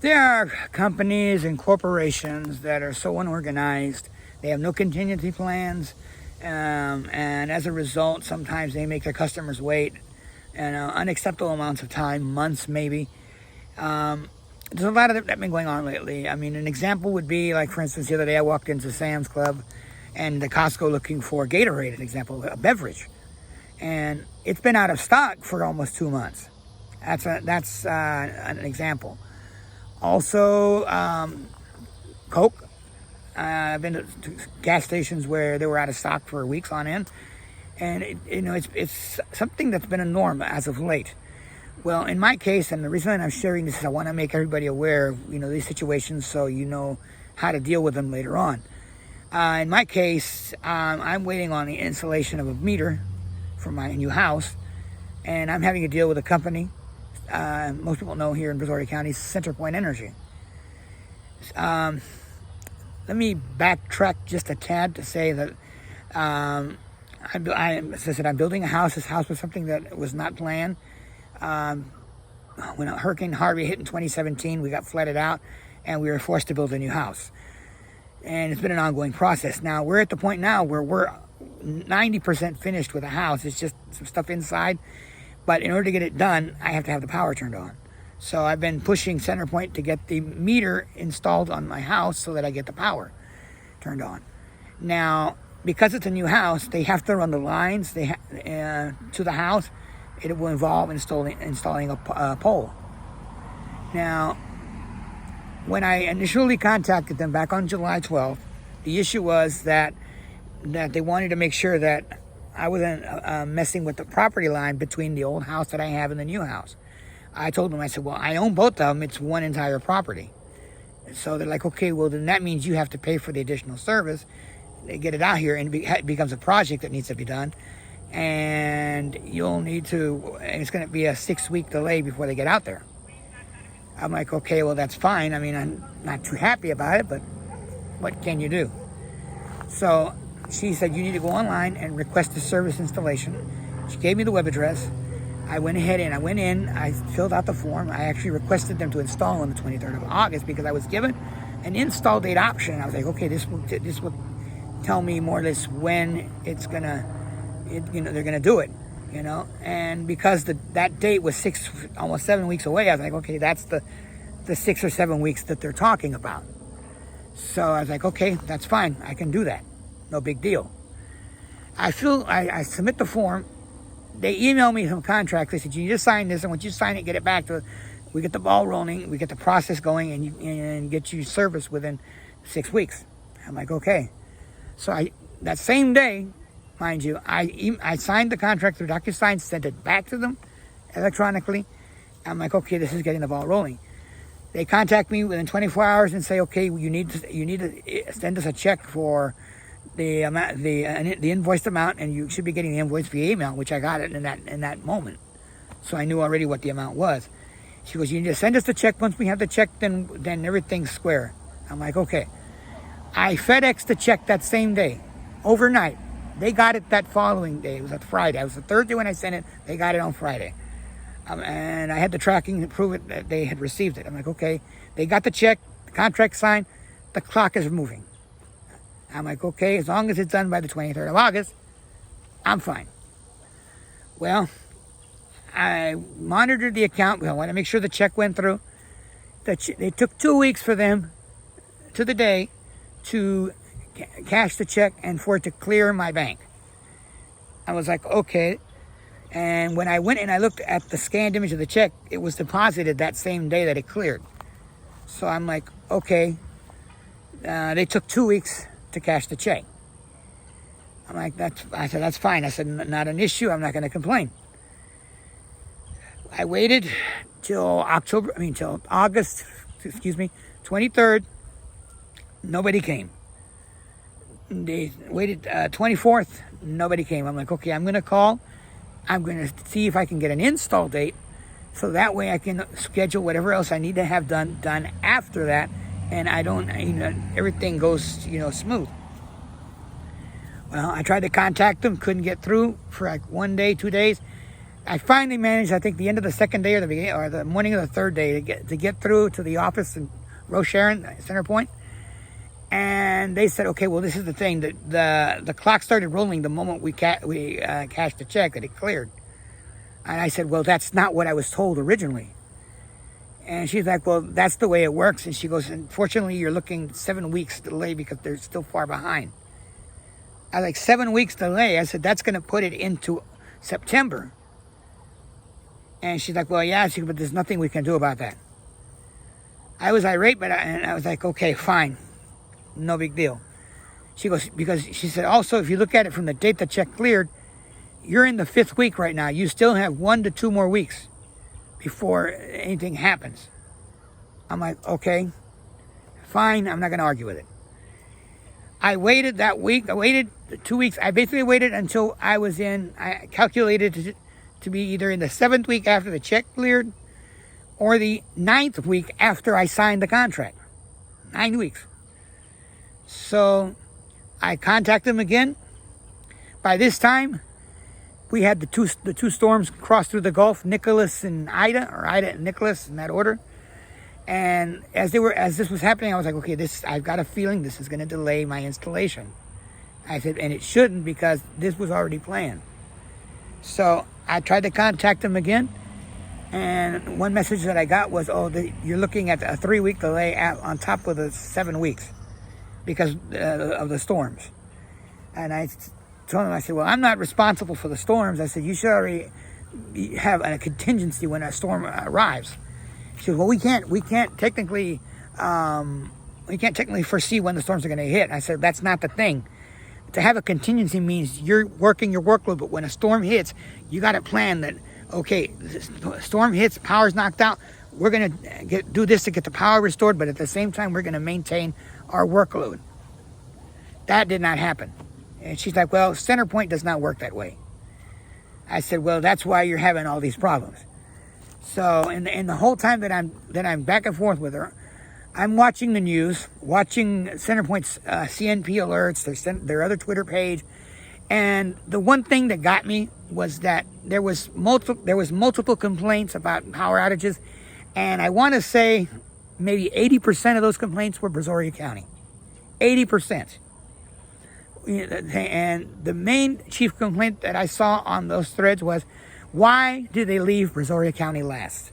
There are companies and corporations that are so unorganized. They have no contingency plans, and as a result, sometimes they make their customers wait unacceptable amounts of time, months maybe. There's a lot of that been going on lately. I mean, an example would be like, for instance, the other day I walked into Sam's Club and the Costco looking for Gatorade, an example, a beverage, and it's been out of stock for almost 2 months. That's an example. Also, Coke. I've been to gas stations where they were out of stock for weeks on end, and it's something that's been a norm as of late. Well, in my case, and the reason I'm sharing this is I want to make everybody aware of these situations, so you know how to deal with them later on. In my case, I'm waiting on the installation of a meter for my new house, and I'm having to deal with a company. Most people know here in Brazoria County, Centerpoint Energy. Let me backtrack just a tad to say that as I said, I'm building a house. This house was something that was not planned. When Hurricane Harvey hit in 2017, we got flooded out, and we were forced to build a new house. And it's been an ongoing process. Now, we're at the point now where we're 90% finished with the house. It's just some stuff inside. But in order to get it done, I have to have the power turned on. So I've been pushing Centerpoint to get the meter installed on my house so that I get the power turned on. Now, because it's a new house, they have to run the lines to the house. It will involve installing a pole. Now, when I initially contacted them back on July 12th, the issue was that they wanted to make sure that I wasn't messing with the property line between the old house that I have and the new house. I told them, I said, well, I own both of them. It's one entire property. So they're like, okay, well, then that means you have to pay for the additional service. They get it out here, and it becomes a project that needs to be done. And and it's going to be a 6-week delay before they get out there. I'm like, okay, well, that's fine. I mean, I'm not too happy about it, but what can you do? So she said, you need to go online and request a service installation. She gave me the web address. I went ahead and I filled out the form. I actually requested them to install on the 23rd of August because I was given an install date option. I was like, okay, this will tell me more or less when they're gonna do it, And because that date was almost 7 weeks away, I was like, okay, that's the 6 or 7 weeks that they're talking about. So I was like, okay, that's fine. I can do that. No big deal. I submit the form. They email me some contracts. They said, you need to sign this, and once you sign it, get it back to us. We get the ball rolling, we get the process going, and get you service within 6 weeks. I'm like, okay. So that same day, mind you, I signed the contract through DocuSign, sent it back to them electronically. I'm like, okay, this is getting the ball rolling. They contact me within 24 hours and say, okay, you need to send us a check for the amount, the invoiced amount, and you should be getting the invoice via email, which I got it in that moment. So I knew already what the amount was. She goes, you need to send us the check. Once we have the check, then everything's square. I'm like, okay. I FedExed the check that same day, overnight. They got it that following day. It was a Friday. It was a Thursday when I sent it. They got it on Friday. And I had the tracking to prove it that they had received it. I'm like, okay. They got the check, the contract signed, the clock is moving. I'm like, okay, as long as it's done by the 23rd of August, I'm fine. Well, I monitored the account. I want to make sure the check went through. It took 2 weeks for them to the day to cash the check and for it to clear my bank. I was like, okay. And when I went and I looked at the scanned image of the check, it was deposited that same day that it cleared. So I'm like, okay. They took 2 weeks to cash the check. I said, that's fine. I said, not an issue. I'm not going to complain. I waited till August, 23rd. Nobody came. They waited 24th. Nobody came. I'm like, okay, I'm going to call. I'm going to see if I can get an install date, so that way I can schedule whatever else I need to have done after that, and I don't, everything goes, smooth. Well, I tried to contact them, couldn't get through for like 1 day, 2 days. I finally managed, I think, the end of the second day or the beginning or the morning of the third day to get through to the office in Rocheron, Centerpoint. And they said, okay, well, this is the thing, that the clock started rolling the moment we cashed the check that it cleared. And I said, well, that's not what I was told originally. And she's like, well, that's the way it works. And she goes, unfortunately, you're looking 7 weeks delay because they're still far behind. I was like, 7 weeks delay? I said, that's going to put it into September. And she's like, well, yeah, but there's nothing we can do about that. I was irate, but I was like, okay, fine. No big deal. She goes, because she said, also, if you look at it from the date the check cleared, you're in the 5th week right now. You still have 1 to 2 more weeks before anything happens. I'm like, okay, fine. I'm not going to argue with it. I waited that week. I waited 2 weeks. I basically waited until I calculated to be either in the 7th week after the check cleared or the 9th week after I signed the contract. 9 weeks. So I contacted them again. By this time, we had the two storms cross through the Gulf, Nicholas and Ida, or Ida and Nicholas in that order. And as this was happening, I was like, okay, I've got a feeling this is going to delay my installation. I said, and it shouldn't, because this was already planned. So I tried to contact them again, and one message that I got was, you're looking at a 3-week delay on top of the 7 weeks because of the storms. And I told them, I said, well, I'm not responsible for the storms. I said, you should already have a contingency when a storm arrives. She said, well, we can't technically foresee when the storms are going to hit. I said, that's not the thing. To have a contingency means you're working your workload, but when a storm hits, you got to plan that, okay, the storm hits, power's knocked out, we're going to do this to get the power restored, but at the same time, we're going to maintain our workload. That did not happen. And she's like, well, Centerpoint does not work that way. I said, well, that's why you're having all these problems. So, in the whole time that I'm back and forth with her, I'm watching the news, watching Centerpoint's CNP alerts, their other Twitter page, and the one thing that got me was that there was multiple complaints about power outages, and I want to say maybe 80% of those complaints were Brazoria County. 80%. And the main chief complaint that I saw on those threads was, why did they leave Brazoria County last?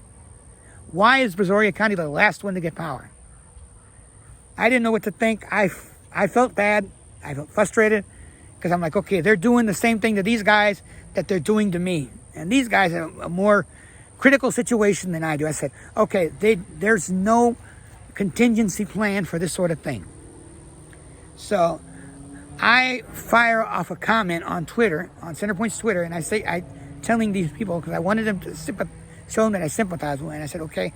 Why is Brazoria County the last one to get power? I didn't know what to think. I felt bad. I felt frustrated because I'm like, okay, they're doing the same thing to these guys that they're doing to me. And these guys have a more critical situation than I do. I said, okay, there's no contingency plan for this sort of thing. So I fire off a comment on Twitter, on Centerpoint's Twitter, and I telling these people, because I wanted them to show them that I sympathize with, and I said, okay,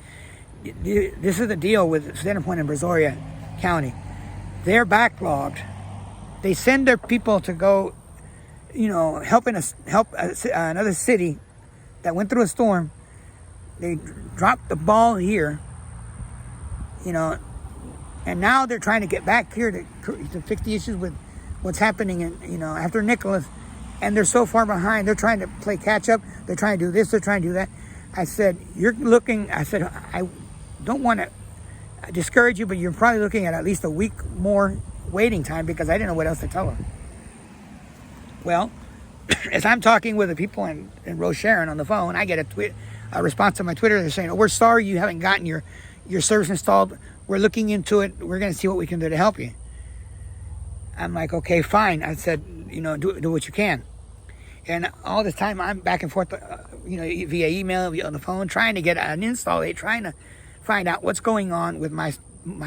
this is the deal with Centerpoint and Brazoria County. They're backlogged. They send their people to go, help another city that went through a storm. They dropped the ball here, and now they're trying to get back here to fix the issues with what's happening after Nicholas, and they're so far behind. They're trying to play catch up. They're trying to do this. They're trying to do that. I said, I don't want to discourage you, but you're probably looking at least a week more waiting time, because I didn't know what else to tell them. Well, as I'm talking with the people in Rocheron on the phone, I get a response to my Twitter. They're saying, we're sorry you haven't gotten your service installed. We're looking into it. We're going to see what we can do to help you. I'm like, okay, fine. I said, do what you can. And all this time, I'm back and forth, via email, on the phone, trying to get an install date, trying to find out what's going on with my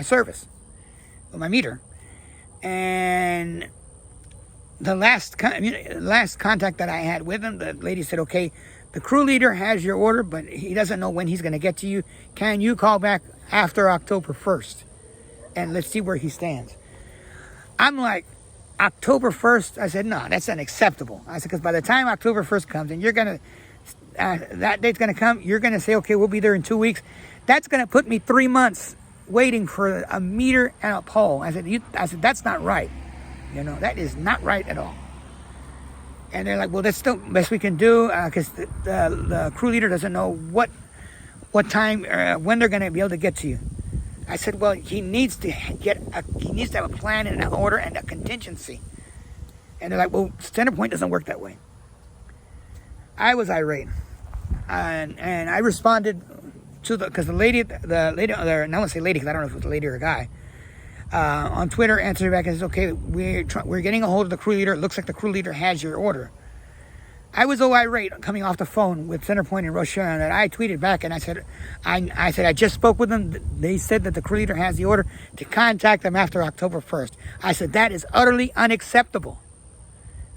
service, with my meter. And the last contact that I had with him, the lady said, okay, the crew leader has your order, but he doesn't know when he's going to get to you. Can you call back after October 1st? And let's see where he stands. I'm like, October 1st? I said, no, that's unacceptable. I said, because by the time October 1st comes and you're going to, that date's going to come, you're going to say, okay, we'll be there in 2 weeks. That's going to put me 3 months waiting for a meter and a pole. I said, that's not right. That is not right at all. And they're like, well, that's the best we can do because the crew leader doesn't know what time when they're going to be able to get to you. I said, well, he needs to have a plan and an order and a contingency. And they're like, well, Centerpoint doesn't work that way. I was irate, and I responded to because the lady, I don't want to say lady because I don't know if it was a lady or a guy, on Twitter answered back and says, okay, we're getting a hold of the crew leader. It looks like the crew leader has your order. I was so irate coming off the phone with Centerpoint in Rosh Hashanah that I tweeted back and I said, I just spoke with them. They said that the crew leader has the order to contact them after October 1st. I said, that is utterly unacceptable.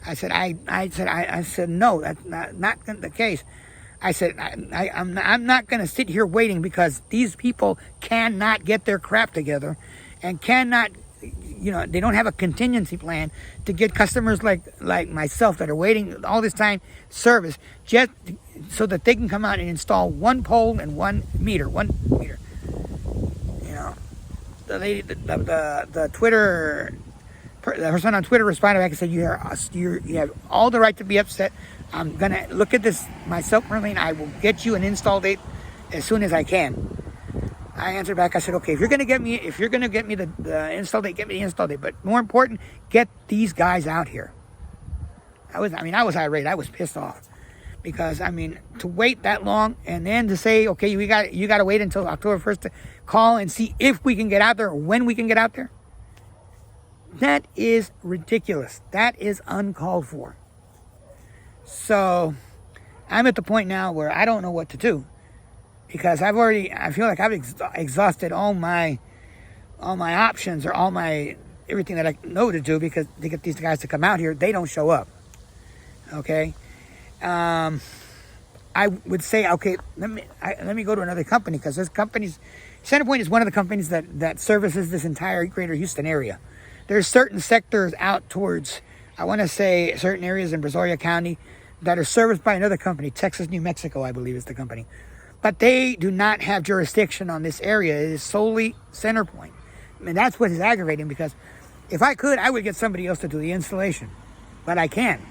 I said, no, that's not the case. I said, I'm not going to sit here waiting because these people cannot get their crap together and cannot, they don't have a contingency plan to get customers like myself that are waiting all this time service just so that they can come out and install one pole and one meter. The lady, the Twitter, the person on Twitter responded back and said, you have all the right to be upset. I'm going to look at this myself, Merlene, and I will get you an install date as soon as I can. I answered back. I said, okay, if you're going to get me the install date, get me the install date. But more important, get these guys out here. I was irate. I was pissed off because, to wait that long and then to say, okay, you got to wait until October 1st to call and see if we can get out there or when we can get out there. That is ridiculous. That is uncalled for. So I'm at the point now where I don't know what to do because I feel like I've exhausted all my options or everything that I know to do because to get these guys to come out here, they don't show up. Okay. I would say, okay, let me go to another company because there's companies. Centerpoint is one of the companies that services this entire greater Houston area. There's certain sectors out towards, I want to say, certain areas in Brazoria County that are serviced by another company, Texas, New Mexico, I believe is the company. But they do not have jurisdiction on this area. It is solely Centerpoint. And that's what is aggravating because if I could, I would get somebody else to do the installation. But I can't.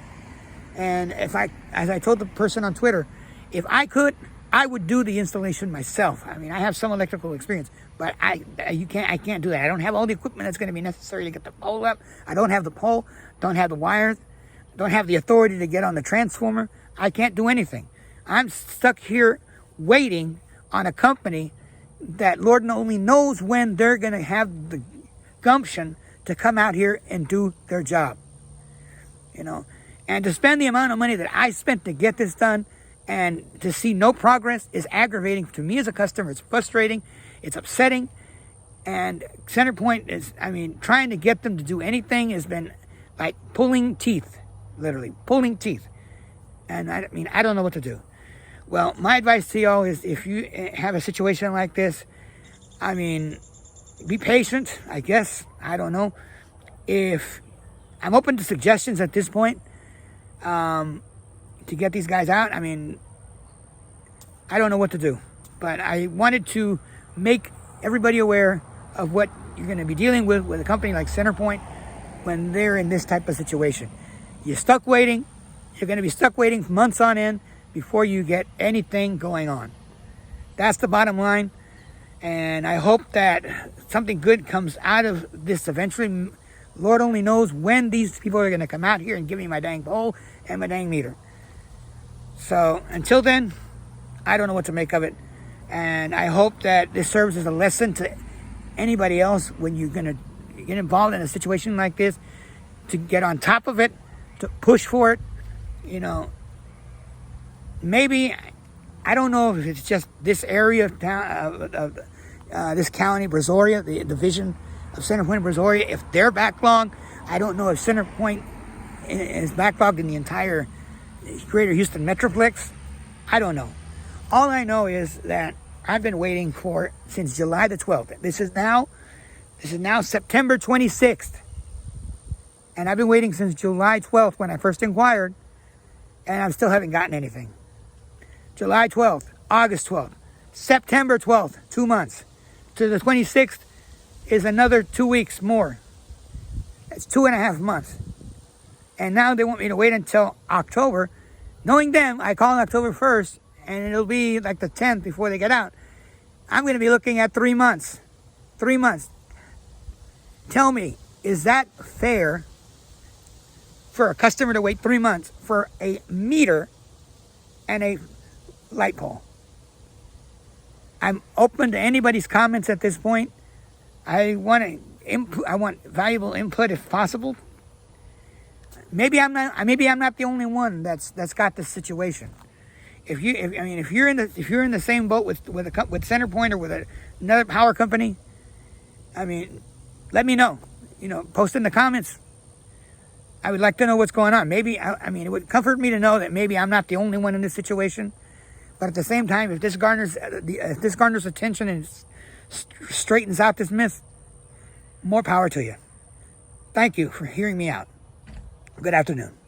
And as I told the person on Twitter, if I could, I would do the installation myself. I have some electrical experience, but I can't do that. I don't have all the equipment that's going to be necessary to get the pole up. I don't have the pole, don't have the wires, don't have the authority to get on the transformer. I can't do anything. I'm stuck here waiting on a company that Lord only knows when they're going to have the gumption to come out here and do their job. And to spend the amount of money that I spent to get this done and to see no progress is aggravating to me as a customer. It's frustrating. It's upsetting. And Centerpoint is, trying to get them to do anything has been like pulling teeth, literally pulling teeth. And I don't know what to do. Well, my advice to y'all is if you have a situation like this, be patient, I guess. I don't know. If I'm open to suggestions at this point, to get these guys out. I don't know what to do, but I wanted to make everybody aware of what you're going to be dealing with a company like Centerpoint when they're in this type of situation. You're stuck waiting. You're going to be stuck waiting months on end before you get anything going on. That's the bottom line. And I hope that something good comes out of this eventually. Lord only knows when these people are going to come out here and give me my dang pole and my dang meter. So until then, I don't know what to make of it. And I hope that this serves as a lesson to anybody else when you're going to get involved in a situation like this, to get on top of it, to push for it. Maybe, I don't know if it's just this area of town, this county, Brazoria, the division of Centerpoint and Brazoria, if they're backlogged. I don't know if Centerpoint is backlogged in the entire greater Houston Metroplex. I don't know. All I know is that I've been waiting for since July the 12th. This is now September 26th. And I've been waiting since July 12th when I first inquired, and I still haven't gotten anything. July 12th, August 12th, September 12th, 2 months. To the 26th is another 2 weeks more. That's 2.5 months. And now they want me to wait until October. Knowing them, I call on October 1st, and it'll be like the 10th before they get out. I'm going to be looking at 3 months. 3 months. Tell me, is that fair for a customer to wait 3 months for a meter and a light pole? I'm open to anybody's comments at this point. I want valuable input if possible. Maybe I'm not the only one that's got this situation. If you're in the same boat with Centerpoint or with another power company, I mean, let me know. Post in the comments. I would like to know what's going on. Maybe it would comfort me to know that maybe I'm not the only one in this situation. But at the same time, if this garners attention and straightens out this myth, more power to you. Thank you for hearing me out. Good afternoon.